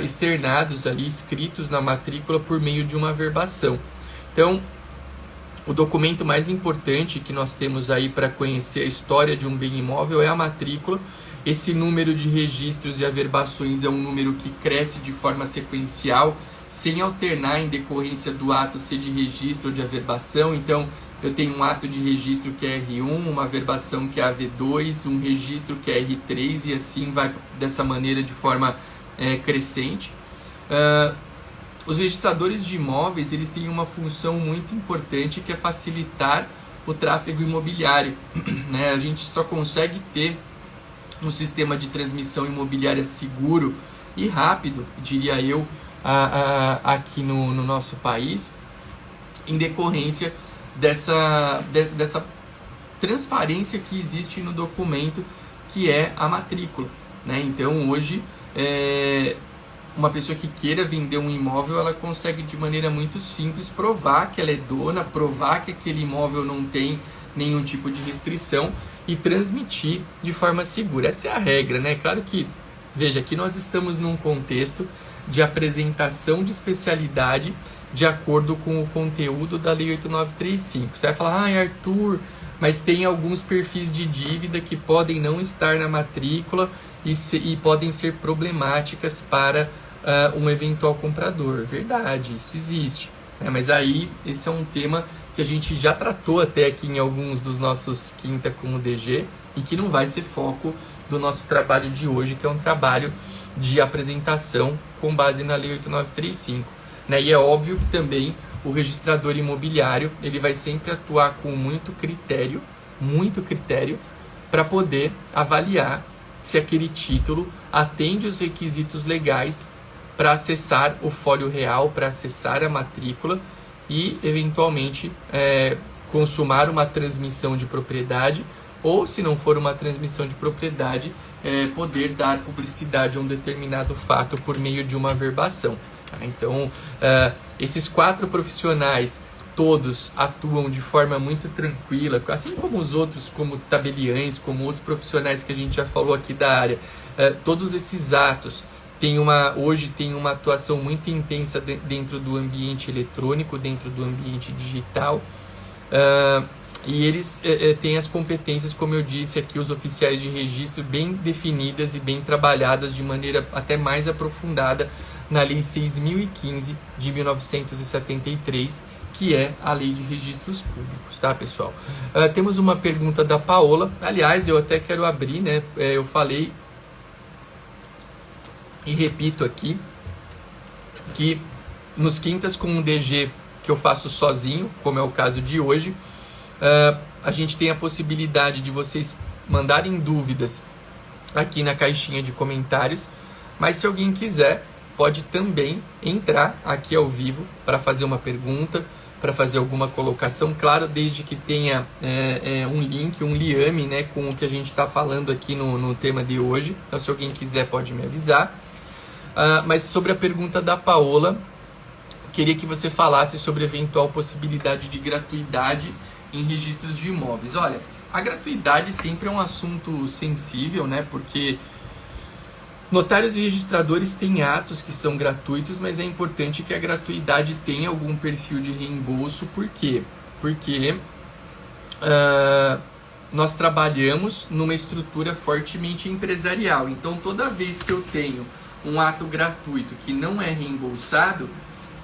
externados ali, escritos na matrícula por meio de uma averbação. Então, o documento mais importante que nós temos aí para conhecer a história de um bem imóvel é a matrícula. Esse número de registros e averbações é um número que cresce de forma sequencial, sem alternar em decorrência do ato ser de registro ou de averbação. Então, eu tenho um ato de registro que é R1, uma averbação que é AV2, um registro que é R3, e assim vai dessa maneira de forma crescente. Os registradores de imóveis, eles têm uma função muito importante, que é facilitar o tráfego imobiliário, né? A gente só consegue ter um sistema de transmissão imobiliária seguro e rápido, diria eu, aqui no nosso país, em decorrência dessa transparência que existe no documento, que é a matrícula, né? Então hoje uma pessoa que queira vender um imóvel, ela consegue de maneira muito simples provar que ela é dona, provar que aquele imóvel não tem nenhum tipo de restrição e transmitir de forma segura. Essa é a regra, né? Claro que, veja, aqui nós estamos num contexto de apresentação de especialidade de acordo com o conteúdo da Lei 8935. Você vai falar, Arthur, mas tem alguns perfis de dívida que podem não estar na matrícula e podem ser problemáticas para um eventual comprador. Verdade, isso existe. Mas aí, esse é um tema que a gente já tratou até aqui em alguns dos nossos Quinta com o DG e que não vai ser foco do nosso trabalho de hoje, que é um trabalho de apresentação com base na Lei 8935. E é óbvio que também o registrador imobiliário ele vai sempre atuar com muito critério para poder avaliar se aquele título atende os requisitos legais para acessar o fólio real, para acessar a matrícula e, eventualmente, consumar uma transmissão de propriedade ou, se não for uma transmissão de propriedade, poder dar publicidade a um determinado fato por meio de uma averbação. Então, esses 4 profissionais, todos atuam de forma muito tranquila, assim como os outros, como tabeliães, como outros profissionais que a gente já falou aqui da área. Todos esses atos hoje tem uma atuação muito intensa dentro do ambiente eletrônico, dentro do ambiente digital, e eles têm as competências, como eu disse aqui, os oficiais de registro bem definidas e bem trabalhadas de maneira até mais aprofundada na Lei 6.015 de 1973, que é a Lei de Registros Públicos, tá, pessoal? Temos uma pergunta da Paola. Aliás, eu até quero abrir, né? Eu falei e repito aqui que nos Quintas com o DG que eu faço sozinho, como é o caso de hoje, a gente tem a possibilidade de vocês mandarem dúvidas aqui na caixinha de comentários, mas se alguém quiser, pode também entrar aqui ao vivo para fazer uma pergunta, para fazer alguma colocação, claro, desde que tenha um link, um liame, né, com o que a gente está falando aqui no tema de hoje. Então, se alguém quiser, pode me avisar. Mas sobre a pergunta da Paola, queria que você falasse sobre a eventual possibilidade de gratuidade em registros de imóveis. Olha, a gratuidade sempre é um assunto sensível, né, porque notários e registradores têm atos que são gratuitos, mas é importante que a gratuidade tenha algum perfil de reembolso. Por quê? Porque nós trabalhamos numa estrutura fortemente empresarial. Então, toda vez que eu tenho um ato gratuito que não é reembolsado,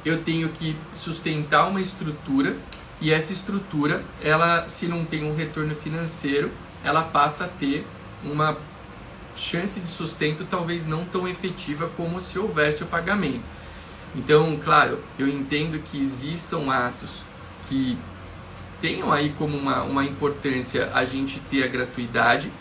eu tenho que sustentar uma estrutura, e essa estrutura, ela, se não tem um retorno financeiro, ela passa a ter uma chance de sustento talvez não tão efetiva como se houvesse o pagamento. Então, claro, eu entendo que existam atos que tenham aí como uma importância a gente ter a gratuidade,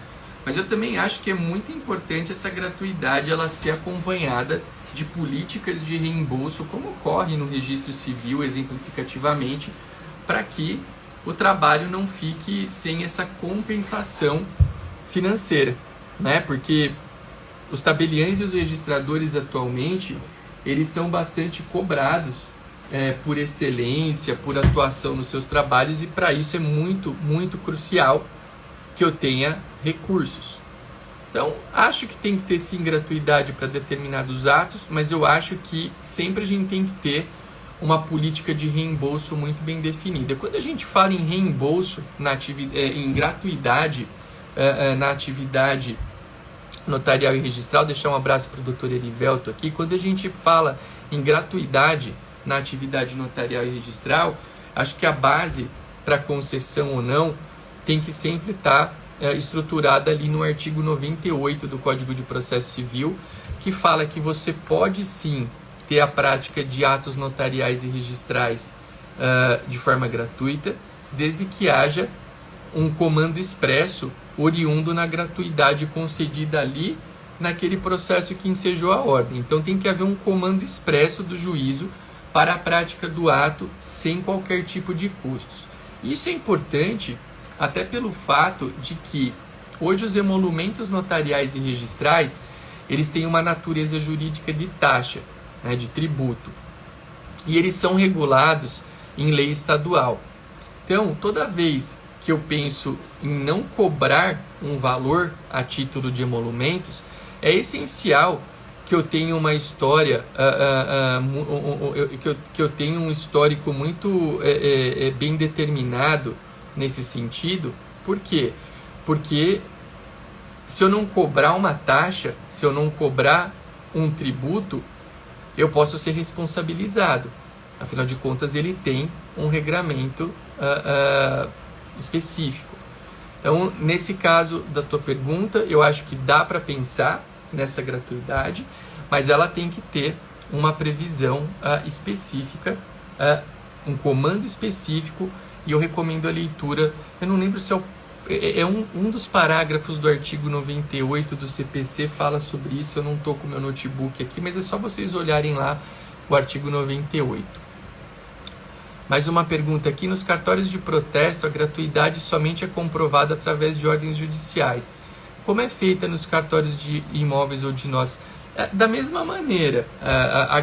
mas eu também acho que é muito importante essa gratuidade ela ser acompanhada de políticas de reembolso, como ocorre no registro civil, exemplificativamente, para que o trabalho não fique sem essa compensação financeira, né? Porque os tabeliães e os registradores atualmente, eles são bastante cobrados por excelência, por atuação nos seus trabalhos, e para isso é muito, muito crucial que eu tenha recursos. Então, acho que tem que ter sim gratuidade para determinados atos, mas eu acho que sempre a gente tem que ter uma política de reembolso muito bem definida. Quando a gente fala em reembolso, em gratuidade na atividade notarial e registral, deixar um abraço para o Dr. Erivelto aqui, quando a gente fala em gratuidade na atividade notarial e registral, acho que a base para concessão ou não tem que sempre estar estruturada ali no artigo 98 do Código de Processo Civil, que fala que você pode sim ter a prática de atos notariais e registrais de forma gratuita, desde que haja um comando expresso oriundo na gratuidade concedida ali naquele processo que ensejou a ordem. Então tem que haver um comando expresso do juízo para a prática do ato sem qualquer tipo de custos. Isso é importante até pelo fato de que hoje os emolumentos notariais e registrais eles têm uma natureza jurídica de taxa, né, de tributo. E eles são regulados em lei estadual. Então, toda vez que eu penso em não cobrar um valor a título de emolumentos, é essencial que eu tenha uma história, que eu tenha um histórico muito bem determinado nesse sentido. Por quê? Porque se eu não cobrar uma taxa, se eu não cobrar um tributo, eu posso ser responsabilizado. Afinal de contas, ele tem um regramento específico. Então, nesse caso da tua pergunta, eu acho que dá para pensar nessa gratuidade, mas ela tem que ter uma previsão específica, um comando específico, e eu recomendo a leitura. Eu não lembro se é um dos parágrafos do artigo 98 do CPC fala sobre isso. Eu não estou com o meu notebook aqui, mas é só vocês olharem lá o artigo 98. Mais uma pergunta aqui. Nos cartórios de protesto, a gratuidade somente é comprovada através de ordens judiciais. Como é feita nos cartórios de imóveis ou de nós? Da mesma maneira, a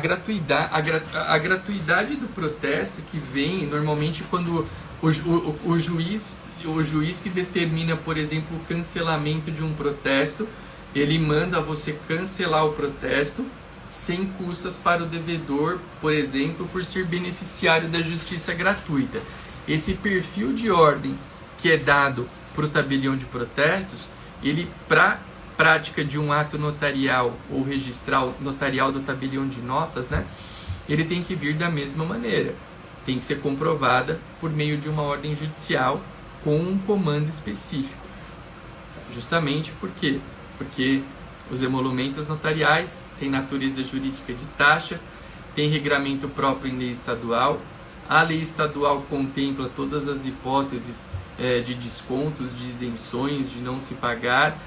gratuidade do protesto que vem normalmente quando o juiz que determina, por exemplo, o cancelamento de um protesto, ele manda você cancelar o protesto sem custas para o devedor, por exemplo, por ser beneficiário da justiça gratuita. Esse perfil de ordem que é dado para o tabelião de protestos, ele, para prática de um ato notarial ou registral notarial do tabelião de notas, né, ele tem que vir da mesma maneira. Tem que ser comprovada por meio de uma ordem judicial com um comando específico. Justamente por quê? Porque os emolumentos notariais têm natureza jurídica de taxa, tem regramento próprio em lei estadual. A lei estadual contempla todas as hipóteses de descontos, de isenções, de não se pagar.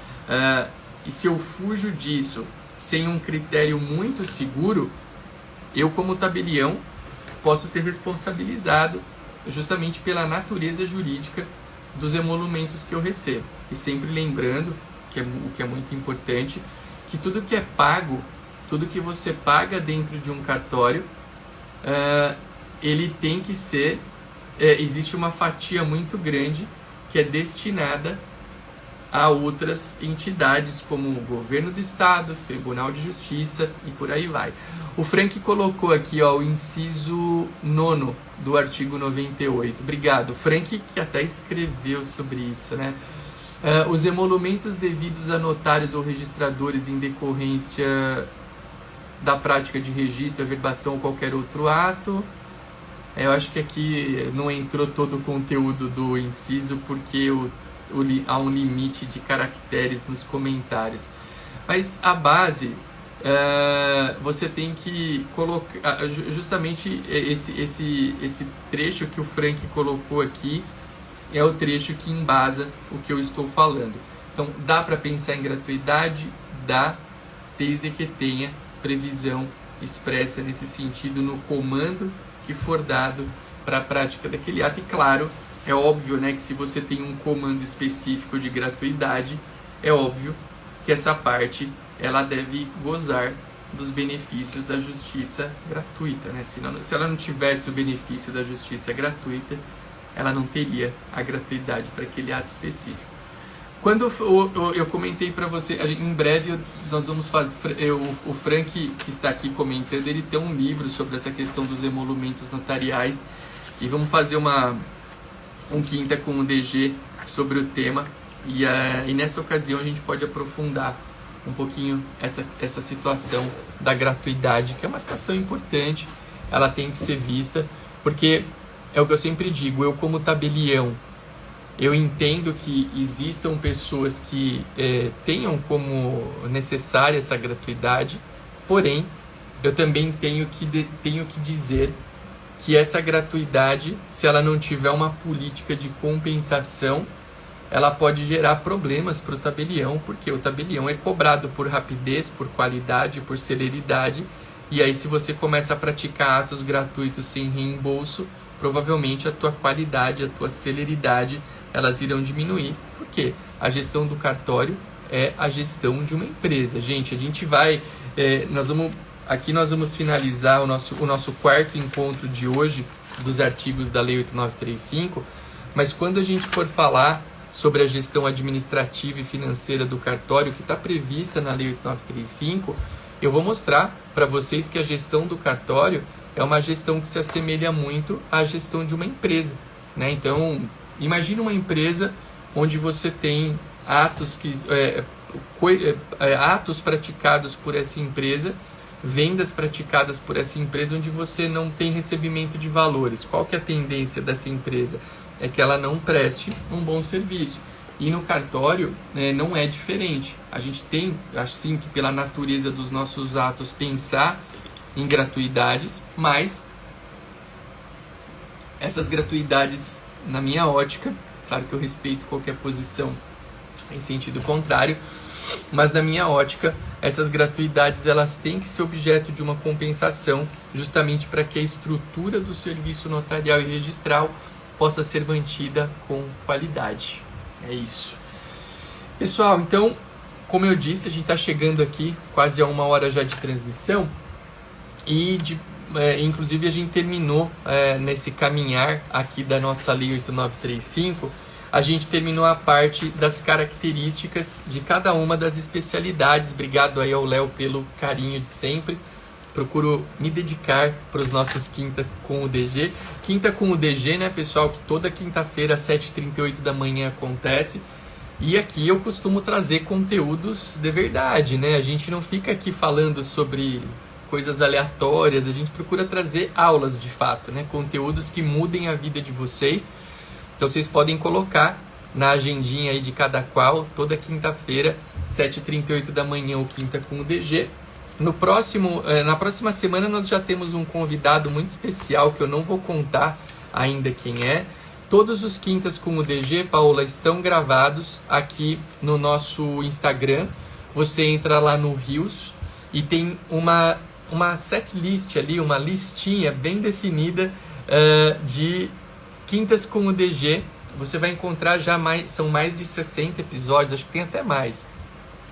E se eu fujo disso sem um critério muito seguro, eu, como tabelião, posso ser responsabilizado justamente pela natureza jurídica dos emolumentos que eu recebo. E sempre lembrando, o que é muito importante, que tudo que é pago, tudo que você paga dentro de um cartório, ele tem que ser, existe uma fatia muito grande que é destinada a outras entidades, como o governo do estado, Tribunal de Justiça e por aí vai. O Frank colocou aqui, ó, o inciso 9 do artigo 98. Obrigado, Frank, que até escreveu sobre isso, né? Os emolumentos devidos a notários ou registradores em decorrência da prática de registro, averbação ou qualquer outro ato. Eu acho que aqui não entrou todo o conteúdo do inciso, porque há um limite de caracteres nos comentários. Mas a base, você tem que colocar, justamente esse trecho que o Frank colocou aqui, é o trecho que embasa o que eu estou falando. Então, dá para pensar em gratuidade? Dá, desde que tenha previsão expressa nesse sentido no comando que for dado para a prática daquele ato. E claro, é óbvio, né, que se você tem um comando específico de gratuidade, é óbvio que essa parte ela deve gozar dos benefícios da justiça gratuita, né? Se ela não tivesse o benefício da justiça gratuita, ela não teria a gratuidade para aquele ato específico. Quando eu comentei para você, em breve nós vamos fazer, o Frank, que está aqui comentando, ele tem um livro sobre essa questão dos emolumentos notariais, e vamos fazer um quinta com o DG sobre o tema, e nessa ocasião a gente pode aprofundar um pouquinho essa situação da gratuidade, que é uma situação importante, ela tem que ser vista, porque é o que eu sempre digo, eu como tabelião, eu entendo que existam pessoas que tenham como necessária essa gratuidade, porém, eu também tenho que dizer que essa gratuidade, se ela não tiver uma política de compensação, ela pode gerar problemas para o tabelião, porque o tabelião é cobrado por rapidez, por qualidade, por celeridade, e aí se você começa a praticar atos gratuitos sem reembolso, provavelmente a tua qualidade, a tua celeridade, elas irão diminuir, porque a gestão do cartório é a gestão de uma empresa. Gente, a gente vai... nós vamos finalizar o nosso quarto encontro de hoje dos artigos da Lei 8935, mas quando a gente for falar sobre a gestão administrativa e financeira do cartório, que está prevista na Lei 8935, eu vou mostrar para vocês que a gestão do cartório é uma gestão que se assemelha muito à gestão de uma empresa, né? Então, imagine uma empresa onde você tem atos praticados por essa empresa, vendas praticadas por essa empresa, onde você não tem recebimento de valores. Qual que é a tendência dessa empresa? É que ela não preste um bom serviço. E no cartório, não é diferente. A gente tem, assim, que pela natureza dos nossos atos, pensar em gratuidades, mas essas gratuidades, na minha ótica, claro que eu respeito qualquer posição em sentido contrário, mas na minha ótica, essas gratuidades elas têm que ser objeto de uma compensação, justamente para que a estrutura do serviço notarial e registral possa ser mantida com qualidade. É isso. Pessoal, então, como eu disse, a gente está chegando aqui quase a 1 hora já de transmissão e, inclusive, a gente terminou nesse caminhar aqui da nossa Lei 8935, a gente terminou a parte das características de cada uma das especialidades. Obrigado aí ao Léo pelo carinho de sempre. Procuro me dedicar para os nossos Quinta com o DG. Quinta com o DG, né, pessoal, que toda quinta-feira às 7h38 da manhã acontece. E aqui eu costumo trazer conteúdos de verdade, né? A gente não fica aqui falando sobre coisas aleatórias, a gente procura trazer aulas de fato, né? Conteúdos que mudem a vida de vocês. Então vocês podem colocar na agendinha aí de cada qual, toda quinta-feira, 7h38 da manhã, o Quinta com o DG. Na próxima semana nós já temos um convidado muito especial, que eu não vou contar ainda quem é. Todos os Quintas com o DG, Paola, estão gravados aqui no nosso Instagram. Você entra lá no Rios e tem uma setlist ali, uma listinha bem definida de Quintas com o DG. Você vai encontrar são mais de 60 episódios, acho que tem até mais.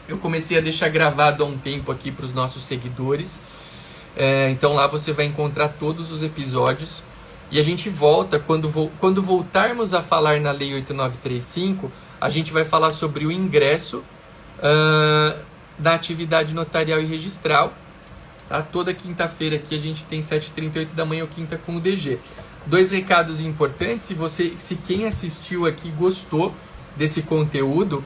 Eu comecei a deixar gravado há um tempo aqui para os nossos seguidores. Então lá você vai encontrar todos os episódios. E a gente volta, quando voltarmos a falar na Lei 8935, a gente vai falar sobre o ingresso da atividade notarial e registral. Tá? Toda quinta-feira aqui a gente tem 7h38 da manhã o Quinta com o DG. 2 recados importantes: se quem assistiu aqui gostou desse conteúdo,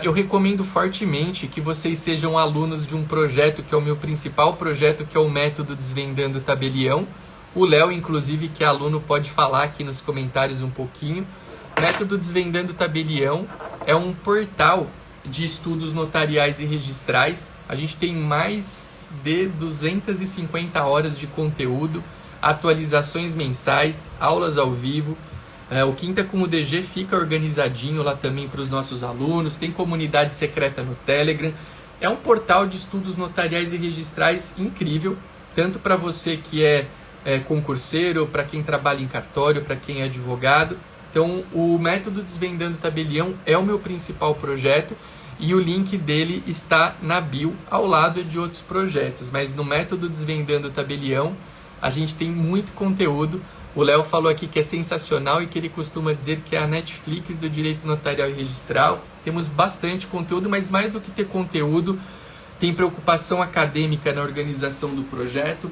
eu recomendo fortemente que vocês sejam alunos de um projeto que é o meu principal projeto, que é o Método Desvendando Tabelião. O Léo, inclusive, que é aluno, pode falar aqui nos comentários um pouquinho. Método Desvendando Tabelião é um portal de estudos notariais e registrais. A gente tem mais de 250 horas de conteúdo, atualizações mensais, aulas ao vivo. O Quinta com o DG fica organizadinho lá também para os nossos alunos. Tem comunidade secreta no Telegram. É um portal de estudos notariais e registrais incrível, tanto para você que é concurseiro, para quem trabalha em cartório, para quem é advogado. Então, o Método Desvendando Tabelião é o meu principal projeto e o link dele está na bio, ao lado de outros projetos. Mas no Método Desvendando Tabelião, a gente tem muito conteúdo. O Léo falou aqui que é sensacional e que ele costuma dizer que é a Netflix do direito notarial e registral. Temos bastante conteúdo, mas mais do que ter conteúdo, tem preocupação acadêmica na organização do projeto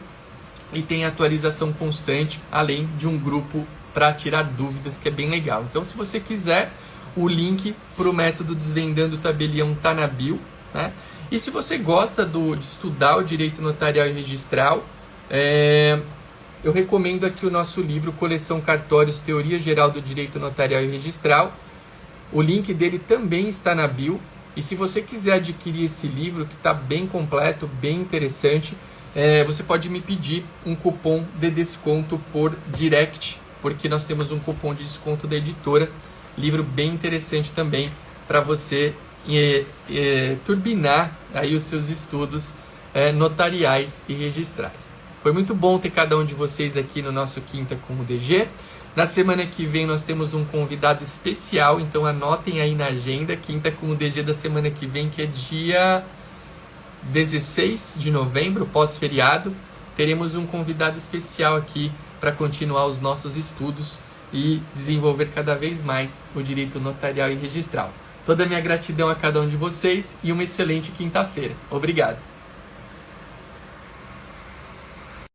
e tem atualização constante, além de um grupo para tirar dúvidas, que é bem legal. Então, se você quiser, o link para o Método Desvendando Tabelião está na bio, né? E se você gosta de estudar o direito notarial e registral, eu recomendo aqui o nosso livro Coleção Cartórios, Teoria Geral do Direito Notarial e Registral. O link dele também está na bio. E se você quiser adquirir esse livro, que está bem completo, bem interessante, você pode me pedir um cupom de desconto por direct, porque nós temos um cupom de desconto da editora. Livro bem interessante também para você turbinar aí os seus estudos notariais e registrais. Foi muito bom ter cada um de vocês aqui no nosso Quinta com o DG. Na semana que vem nós temos um convidado especial, então anotem aí na agenda, quinta com o DG da semana que vem, que é dia 16 de novembro, pós-feriado. Teremos um convidado especial aqui para continuar os nossos estudos e desenvolver cada vez mais o direito notarial e registral. Toda a minha gratidão a cada um de vocês e uma excelente quinta-feira. Obrigado!